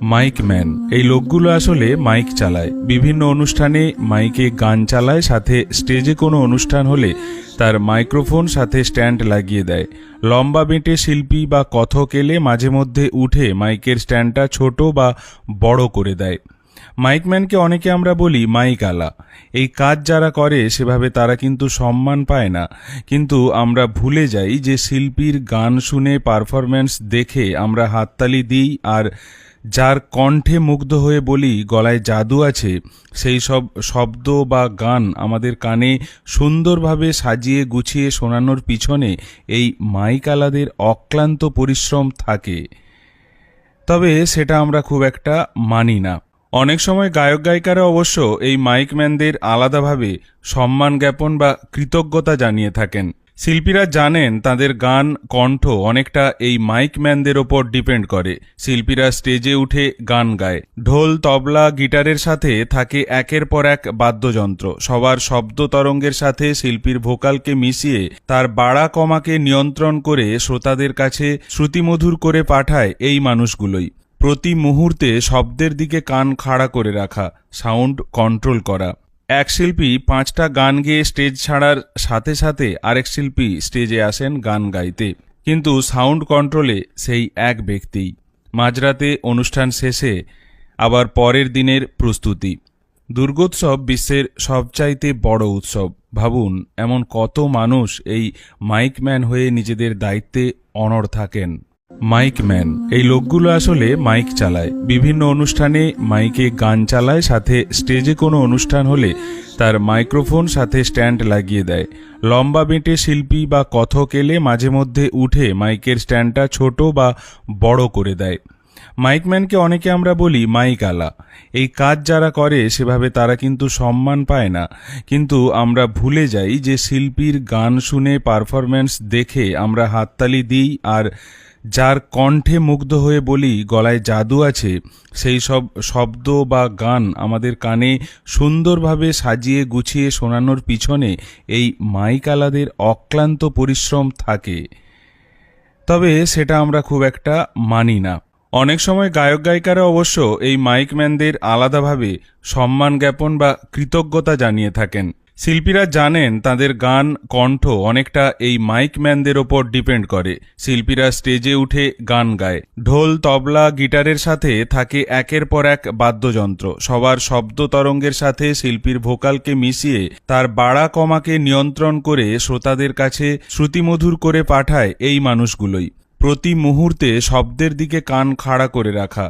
Mic man এই লোকগুলো আসলে মাইক চালায়, বিভিন্ন অনুষ্ঠানে মাইকে গান চালায়, সাথে স্টেজে কোনো অনুষ্ঠান হলে তার মাইক্রোফোন সাথে স্ট্যান্ড লাগিয়ে দেয়। লম্বা বেঁটে শিল্পী বা কথক এলে মাঝে মধ্যে উঠে মাইকের স্ট্যান্ডটা ছোট বা বড় করে দেয়। মাইকম্যানকে অনেকে আমরা বলি মাইক আলা। এই কাজ যারা করে সেভাবে তারা কিন্তু সম্মান পায় না, কিন্তু আমরা ভুলে যাই যে শিল্পীর গান শুনে পারফরম্যান্স দেখে আমরা হাততালি দিই, আর যার কণ্ঠে মুগ্ধ হয়ে বলি গলায় জাদু আছে, সেই সব শব্দ বা গান আমাদের কানে সুন্দরভাবে সাজিয়ে গুছিয়ে শোনানোর পিছনে এই মাইক আলাদের অক্লান্ত পরিশ্রম থাকে। তবে সেটা আমরা খুব একটা মানি না। অনেক সময় গায়ক গায়িকারা অবশ্য এই মাইকম্যানদের আলাদাভাবে সম্মান জ্ঞাপন বা কৃতজ্ঞতা জানিয়ে থাকেন। শিল্পীরা জানেন তাদের গান কণ্ঠ অনেকটা এই মাইকম্যানদের ওপর ডিপেন্ড করে। শিল্পীরা স্টেজে উঠে গান গায়, ঢোল তবলা গিটারের সাথে থাকে একের পর এক বাদ্যযন্ত্র, সবার শব্দ তরঙ্গের সাথে শিল্পীর ভোকালকে মিশিয়ে তার বাড়া কমাকে নিয়ন্ত্রণ করে শ্রোতাদের কাছে শ্রুতিমধুর করে পাঠায় এই মানুষগুলোই। প্রতি মুহূর্তে শব্দের দিকে কান খাড়া করে রাখা, সাউন্ড কন্ট্রোল করা। এক শিল্পী 5টা গান গেয়ে স্টেজ ছাড়ার সাথে সাথে আরেক শিল্পী স্টেজে আসেন গান গাইতে, কিন্তু সাউন্ড কন্ট্রোলে সেই এক ব্যক্তিই। মাঝরাতে অনুষ্ঠান শেষে আবার পরের দিনের প্রস্তুতি। দুর্গোৎসব বিশ্বের সবচাইতে বড় উৎসব। ভাবুন, এমন কত মানুষ এই মাইকম্যান হয়ে নিজেদের দায়িত্বে অনড় থাকেন। মাইকম্যান এই লোকগুলো আসলে মাইক চালায়, বিভিন্ন অনুষ্ঠানে মাইকে গান চালায়, সাথে স্টেজে কোনো অনুষ্ঠান হলে তার মাইক্রোফোন সাথে স্ট্যান্ড লাগিয়ে দেয়। লম্বা বেঁটে শিল্পী বা কথক এলে মাঝে মধ্যে উঠে মাইকের স্ট্যান্ডটা ছোট বা বড় করে দেয়। মাইকম্যানকে অনেকে আমরা বলি মাইক আলা। এই কাজ যারা করে সেভাবে তারা কিন্তু সম্মান পায় না, কিন্তু আমরা ভুলে যাই যে শিল্পীর গান শুনে পারফরম্যান্স দেখে আমরা হাততালি দিই, আর যার কণ্ঠে মুগ্ধ হয়ে বলি গলায় জাদু আছে, সেই সব শব্দ বা গান আমাদের কানে সুন্দরভাবে সাজিয়ে গুছিয়ে শোনানোর পিছনে এই মাইক আলাদের অক্লান্ত পরিশ্রম থাকে। তবে সেটা আমরা খুব একটা মানি না। অনেক সময় গায়ক গায়িকারা অবশ্য এই মাইকম্যানদের আলাদাভাবে সম্মান জ্ঞাপন বা কৃতজ্ঞতা জানিয়ে থাকেন। শিল্পীরা জানেন তাদের গান কণ্ঠ অনেকটা এই মাইকম্যানদের ওপর ডিপেন্ড করে। শিল্পীরা স্টেজে উঠে গান গায়, ঢোল তবলা গিটারের সাথে থাকে একের পর এক বাদ্যযন্ত্র, সবার শব্দ তরঙ্গের সাথে শিল্পীর ভোকালকে মিশিয়ে তার বাড়া কমাকে নিয়ন্ত্রণ করে শ্রোতাদের কাছে শ্রুতিমধুর করে পাঠায় এই মানুষগুলোই। প্রতি মুহূর্তে শব্দের দিকে কান খাড়া করে রাখা,